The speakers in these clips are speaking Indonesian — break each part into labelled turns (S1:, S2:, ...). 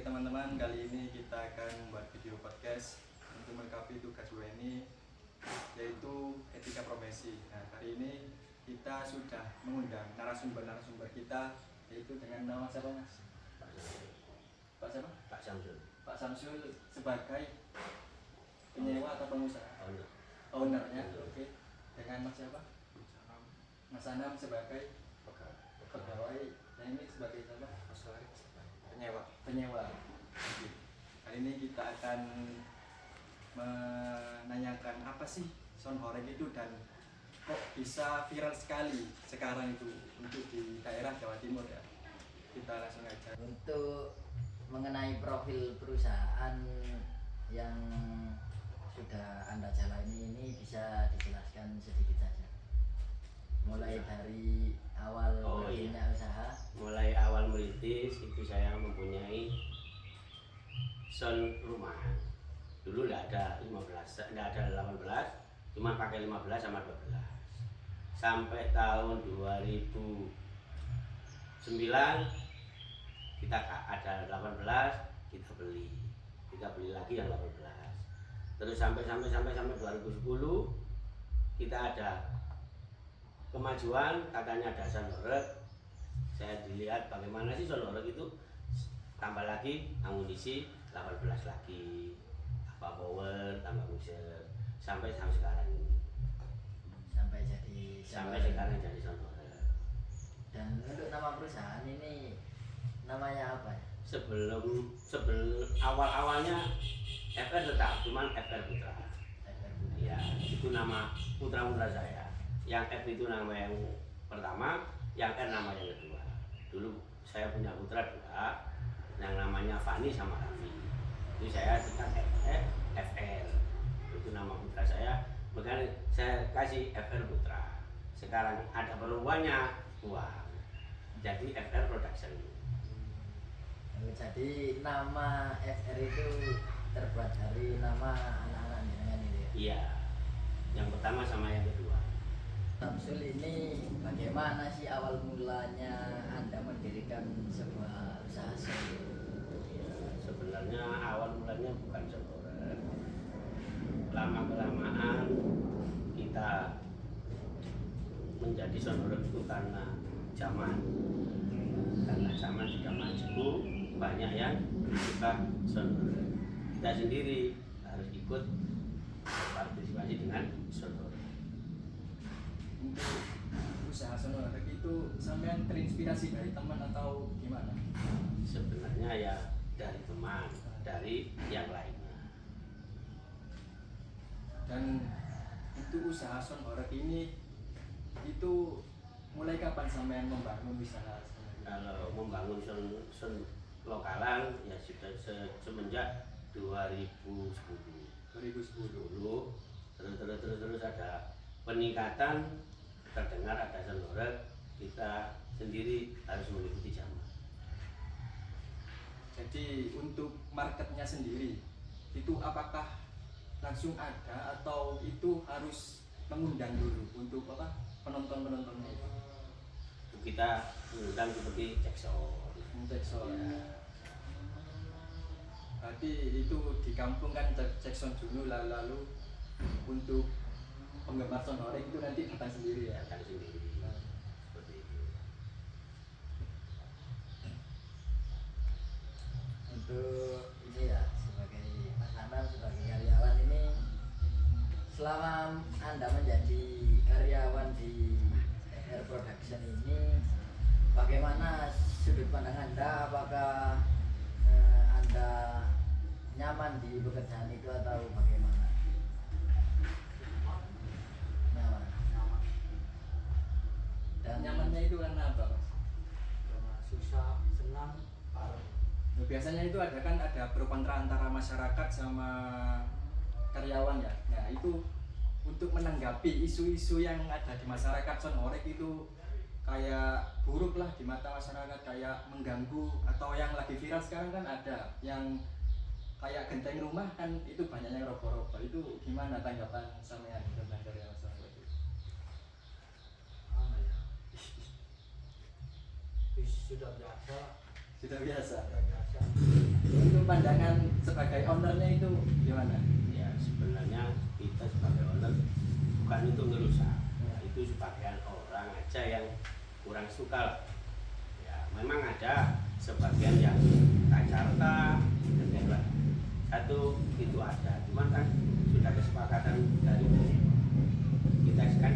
S1: teman-teman, kali ini kita akan membuat video podcast untuk melengkapi tugas ini, yaitu etika profesi. Nah, kali ini kita sudah mengundang narasumber kita, yaitu dengan nama siapa Mas? Pak siapa?
S2: Pak Samsul.
S1: Pak Samsul sebagai penyewa atau pengusaha? Ownernya, oke. Dengan Mas siapa? Mas Anam sebagai pegawai. Nah, ini sebagai siapa? Penyewa. Kali ini kita akan menanyakan apa sih sound horeg itu dan kok bisa viral sekali sekarang itu untuk di daerah Jawa Timur ya. Kita langsung aja.
S3: Untuk mengenai profil perusahaan yang sudah Anda jalani ini bisa dijelaskan sedikit saja. Mulai dari awal berdirinya usaha.
S2: Mulai awal merintis itu saya mempunyai sound rumah. Dulu tidak ada 15, tidak ada 18, cuma pakai 15 sama 12. Sampai tahun 2009 kita ada 18, kita beli lagi yang 18. Terus sampai 2010 kita ada kemajuan, katanya ada sound horeg. Saya dilihat bagaimana sih sound horeg itu, tambah lagi amunisi 18 lagi, apa power, tambah mixer, sampai sekarang ini. Sampai sekarang jadi sound horeg.
S3: Dan untuk nama perusahaan ini namanya apa?
S2: Sebelum awalnya FR tetap, cuman FR Putra. Ya, itu nama putra saya. Yang F itu nama yang pertama, yang R nama yang kedua. Dulu saya punya putra dua, yang namanya Fani sama Raffi. Itu saya singkat FR. Itu nama putra saya, makanya saya kasih FR Putra. Sekarang ada perempuannya, wah, jadi FR Production.
S3: Jadi nama FR itu terbuat dari nama anak-anak jenengan ini.
S2: Iya, yang pertama sama yang kedua.
S3: Samsul ini bagaimana sih awal mulanya Anda mendirikan sebuah usaha sound?
S2: Sebenarnya awal mulanya bukan sound horeg. Lama kelamaan kita menjadi sound horeg itu karena zaman sudah maju, banyak yang suka sound horeg. Kita sendiri harus ikut partisipasi dengan sound horeg.
S1: Untuk usaha sound horeg itu sampean terinspirasi dari teman atau gimana?
S2: Sebenarnya ya dari teman, dari yang lainnya.
S1: Dan untuk usaha sound horeg ini itu mulai kapan sampean membangun usaha?
S2: Kalau membangun sound lokalan ya sudah semenjak 2010. Terus ada peningkatan, terdengar ada sound horeg, kita sendiri harus mengikuti zaman.
S1: Jadi untuk marketnya sendiri itu apakah langsung ada atau itu harus mengundang dulu untuk apa penontonnya itu?
S2: Kita mengundang seperti cek sound.
S1: Ya. Berarti itu di kampung kan cek sound dulu lalu untuk penggemar sound horeg itu nanti datang sendiri ya?
S2: Datang sendiri. Seperti itu.
S3: Untuk ini ya, sebagai Mas Anam, sebagai karyawan ini, selama Anda menjadi karyawan di FR Production ini, bagaimana sudut pandang Anda? Apakah Anda nyaman di pekerjaan itu atau bagaimana? Nyaman. Dan
S1: Nyamannya itu karena apa, Mas?
S4: Karena susah, senang,
S1: Nah, biasanya itu ada pro kontra antara masyarakat sama karyawan ya. Nah, itu untuk menanggapi isu-isu yang ada di masyarakat sound horeg itu kayak buruk lah di mata masyarakat, kayak mengganggu, atau yang lagi viral sekarang kan ada yang kayak genteng rumah kan itu banyak yang roboh-roboh. Itu gimana tanggapan sampean tentang karyawan sound horeg itu?
S4: sudah biasa.
S1: Sudah biasa.
S4: Sudah biasa.
S1: Untuk pandangan sebagai ownernya itu gimana?
S2: Ya sebenarnya kita sebagai owner bukan untuk ngerusak, ya, itu sebagian orang aja yang kurang suka lah. Ya memang ada sebagian yang Jakarta dan yang lain satu itu ada, cuman kan sudah kesepakatan dari kita kan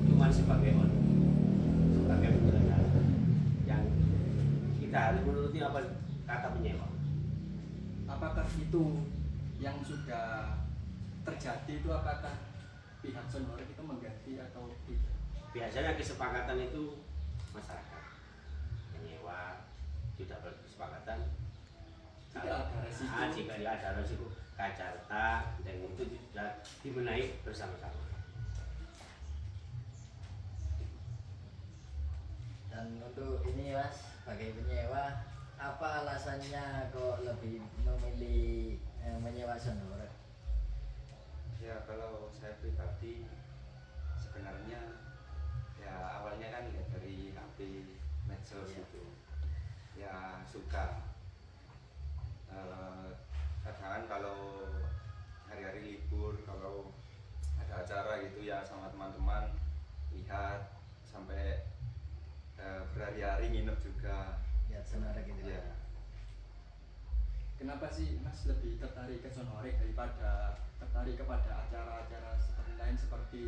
S2: cuma sebagai owner, sebagai penyelenggara yang kita harus menuruti apa kata penyewa.
S1: Apakah itu yang sudah terjadi itu apakah pihak Sonhorek itu mengganti atau tidak?
S2: Biasanya kesepakatan itu masyarakat penyewa sudah berkesepakatan
S1: Jika ada resiko.
S2: jika ada resiko Jakarta dan itu sudah dibenahi bersama-sama.
S3: Dan untuk ini Mas, sebagai penyewa, apa alasannya kok lebih memilih menyewa Sonhorek?
S5: Ya kalau saya pribadi sebenarnya ya awalnya kan lihat dari HP medsos
S3: Iya.
S5: itu ya suka. Kadang kalau hari-hari libur kalau ada acara gitu ya sama teman-teman lihat sampai berhari-hari nginep juga.
S3: Lihat Sonhorek gitu
S5: Ya
S1: Kenapa sih Mas lebih tertarik ke Sonhorek daripada tertarik kepada acara-acara seperti lain seperti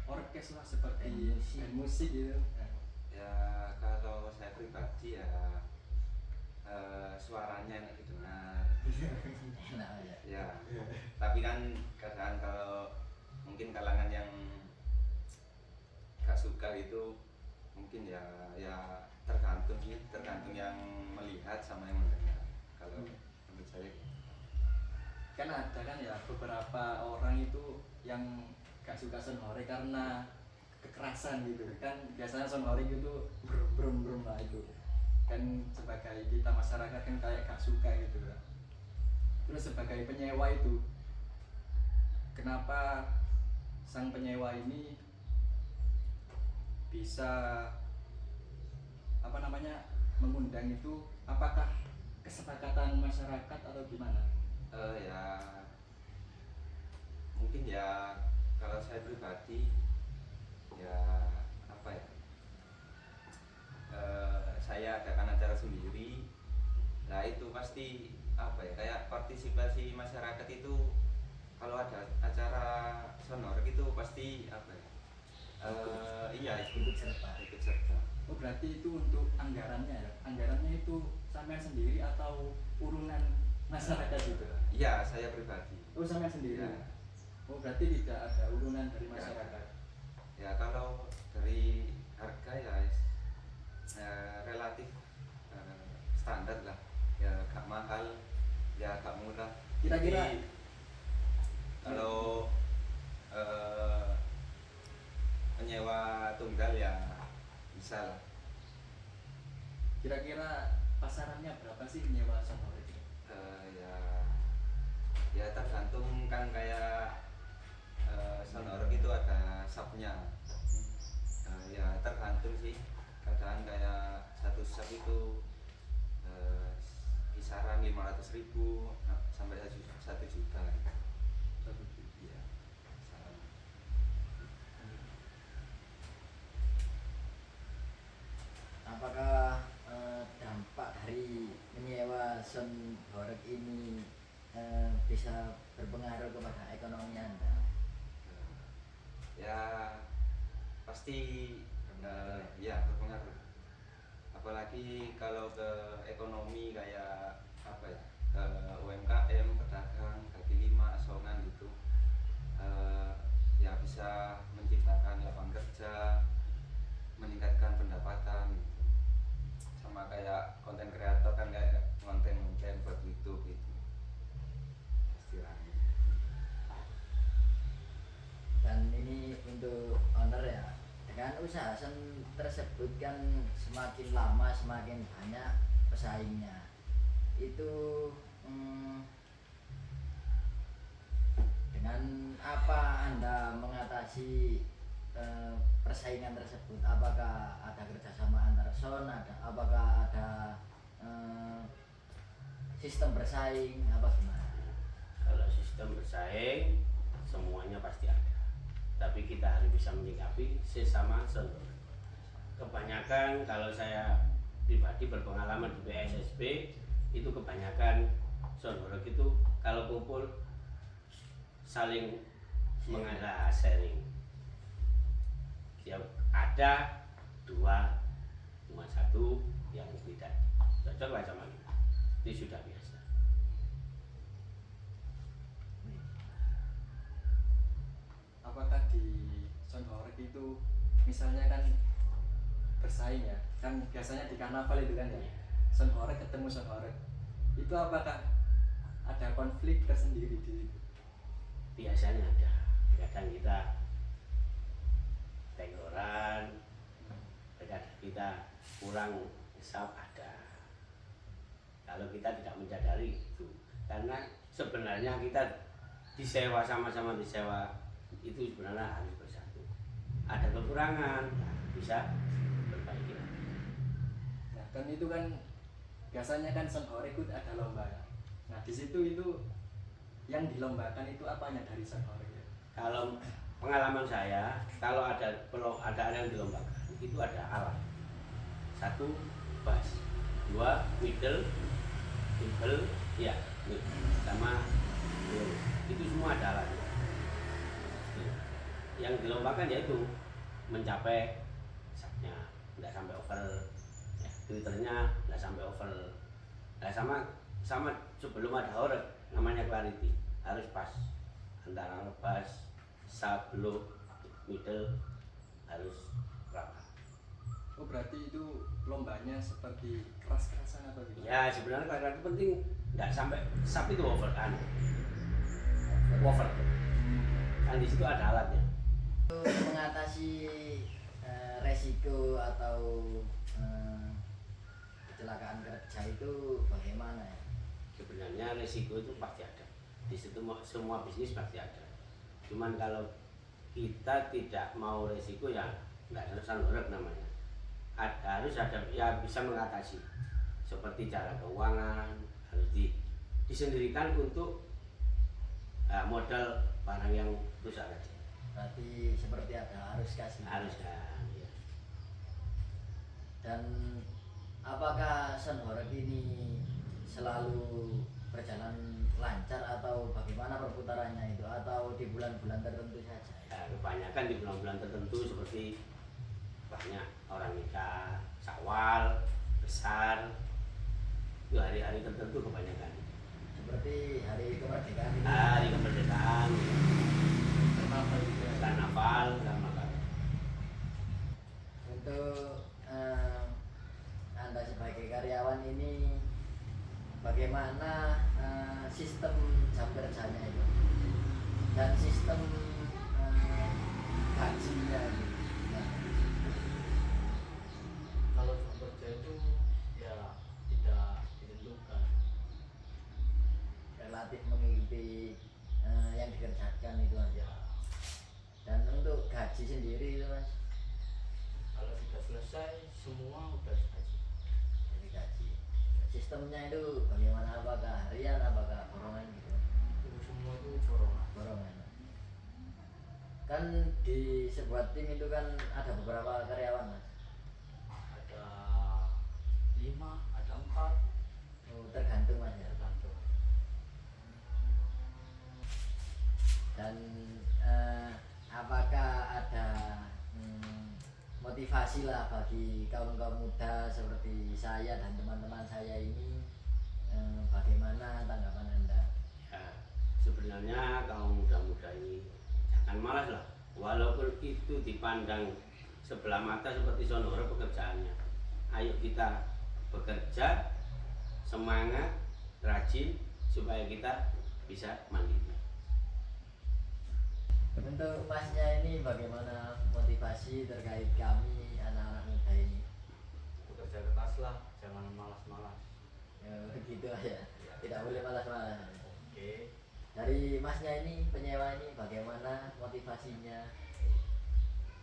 S1: orkes lah, seperti
S3: Band musik.
S1: band musik gitu? Nah,
S5: ya kalau saya pribadi ya suaranya enak didengar.
S3: Enak ya.
S5: Ya, tapi kan kadang kalau mungkin kalangan yang gak suka itu mungkin ya tergantung sih, tergantung yang melihat sama yang mendengar. Kalau menurut saya
S1: kan ada kan ya beberapa orang itu yang gak suka Sonhorek karena kekerasan gitu kan, biasanya Sonhorek itu brum lah itu kan, sebagai kita masyarakat kan kayak gak suka gitu kan. Terus sebagai penyewa itu kenapa sang penyewa ini bisa apa namanya mengundang itu, apakah kesepakatan masyarakat atau gimana?
S5: ya mungkin ya kalau saya pribadi ya apa ya saya adakan acara sendiri, nah itu pasti apa ya kayak partisipasi masyarakat itu kalau ada acara Sonhorek itu pasti apa ya iya
S3: Ikut serta.
S5: ikut serta.
S1: Oh berarti itu untuk anggarannya ya? Anggarannya itu sampean sendiri atau urunan masyarakat gitu?
S5: Iya saya pribadi.
S1: Oh sampean sendiri?
S5: Ya.
S1: Oh berarti tidak ada urunan dari masyarakat?
S5: Ya kalau dari harga ya relatif standar lah, ya gak mahal ya gak murah.
S1: Kira-kira-
S5: Jadi, kalau penyewa tunggal ya bisa lah.
S1: Kira-kira pasarannya berapa sih nyewa Sonhorek itu?
S5: Ya ya tergantung kan kayak Sonhorek itu ada subnya. Ya tergantung sih, kadang kayak satu sub itu kisaran 500.000 sampai 1 juta. Iya, kisaran.
S3: Apakah dampak dari menyewa Sonhorek ini bisa berpengaruh kepada ekonomi Anda?
S5: Ya pasti ya berpengaruh, apalagi kalau ke ekonomi kayak apa ya ke UMKM, pedagang, kaki lima, asongan gitu, ya bisa menciptakan lapangan kerja, meningkatkan pendapatan gitu. Sama kayak konten kreator kan kayak konten buat YouTube gitu pasti rame.
S3: Dan ini untuk owner ya, dengan usaha tersebut kan semakin lama semakin banyak pesaingnya. Itu dengan apa Anda mengatasi persaingan tersebut? Apakah ada kerjasama antar son? Apakah ada sistem bersaing apa gimana?
S2: Kalau sistem bersaing semuanya pasti ada, tapi kita harus bisa menyikapi sesama senior. Kebanyakan kalau saya pribadi berpengalaman di BSSB itu kebanyakan senior itu kalau kumpul saling mengalah sharing. Ya, ada dua cuma satu yang tidak cocok lah sama kita, itu sudah biasa.
S1: Apakah di Sonhorek itu misalnya kan bersaing ya, kan biasanya di karnaval itu kan ya, Sonhorek ketemu Sonhorek, itu apakah ada konflik tersendiri di situ?
S2: Biasanya ada, kadang kita tenggoran, kadang kita kurang hisap ada. Kalau kita tidak menyadari itu, karena sebenarnya kita disewa, sama-sama disewa, itu sebenarnya harus bersatu. Ada kekurangan, bisa perbaiki lagi.
S1: Nah kan itu kan biasanya kan Sonhorek itu ada lomba ya. Nah di situ itu yang dilombakan itu apanya dari Sonhorek ya?
S2: Kalau pengalaman saya, kalau ada yang dilombakan, itu ada alat. Satu, bass. Dua, middle, treble, ya, sama viol. Itu semua ada alatnya. Yang dilombakan yaitu mencapai sapnya, nggak sampai over, ya, twitternya nggak sampai over. Nah, sama sebelum ada horek namanya clarity harus pas antara bass, sub, low, middle harus rata.
S1: Oh berarti itu lombanya seperti keras-kerasan atau gimana?
S2: Ya sebenarnya clarity penting, nggak sampai sub itu over kan, over kan di situ ada alatnya.
S3: Untuk mengatasi resiko atau kecelakaan kerja itu bagaimana ya?
S2: Sebenarnya resiko itu pasti ada di situ, semua bisnis pasti ada. Cuman kalau kita tidak mau resiko ya nggak sanurek namanya. Harus ada ya bisa mengatasi, seperti cara keuangan harus disendirikan untuk modal barang yang rusak aja.
S3: Berarti seperti ada harus kasih.
S2: Harus kan ya.
S3: Dan apakah Sonhorek ini selalu berjalan lancar atau bagaimana perputarannya itu, atau di bulan-bulan tertentu saja?
S2: Ya, kebanyakan di bulan-bulan tertentu seperti banyak orang nikah, Syawal, besar, itu hari-hari tertentu kebanyakan.
S3: Seperti hari kemerdekaan ini.
S2: Hari kemerdekaan,
S1: Karnaval gitu ya.
S2: karnaval.
S3: Untuk Anda sebagai karyawan ini bagaimana sistem jam kerjanya itu dan sistem gajinya gitu. Nah,
S4: Kalau jam kerja itu ya tidak ditentukan.
S3: relatif mengikuti yang dikerjakan itu aja. Dan untuk gaji sendiri itu mas,
S4: Kalau sudah selesai semua udah digaji.
S3: jadi gaji sistemnya itu bagaimana, apakah harian apakah borongan gitu?
S4: Itu semua itu borongan.
S3: Borongan. Kan di sebuah tim itu kan ada beberapa karyawan mas.
S4: Ada 5, ada 4,
S3: Oh, tergantung mas ya.
S4: tergantung.
S3: Dan apakah ada motivasi lah bagi kaum muda seperti saya dan teman-teman saya ini, bagaimana tanggapan anda?
S2: Ya, sebenarnya kaum muda-muda ini jangan malas lah, walaupun itu dipandang sebelah mata seperti sonora pekerjaannya. Ayo kita bekerja, semangat, rajin supaya kita bisa mandiri.
S3: Untuk masnya ini bagaimana motivasi terkait kami anak-anak muda ini?
S4: Bekerja keras lah, jangan malas-malas.
S3: Ya, begitu aja, tidak boleh malas-malas.
S4: Oke.
S3: Dari masnya ini, penyewa ini bagaimana motivasinya?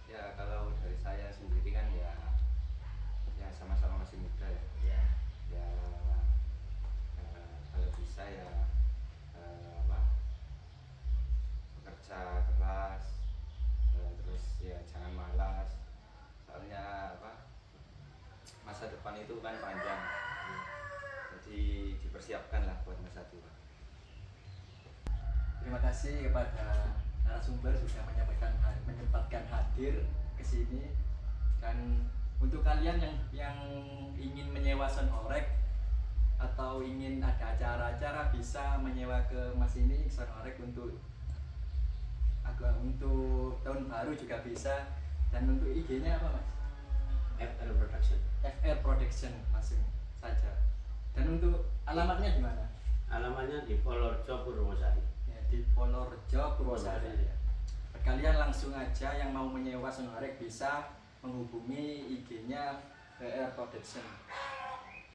S5: Ya kalau dari saya sendiri kan ya sama-sama masih muda ya.
S3: Ya,
S5: Ya itu kan panjang, jadi dipersiapkan lah buat masa tua.
S1: Terima kasih kepada narasumber sudah menyempatkan hadir ke sini. Dan untuk kalian yang ingin menyewa sound horeg atau ingin ada acara-acara, bisa menyewa ke Mas ini sound horeg untuk tahun baru juga bisa. Dan untuk IG-nya apa Mas?
S2: FR Production.
S1: FR Production langsung saja. Dan untuk alamatnya di mana?
S2: Alamatnya di Polorjo Purwosari.
S1: Ya, di Polorejo Purwosari. Ya. Kalian langsung aja yang mau menyewa sound horeg bisa menghubungi IG-nya FR Production.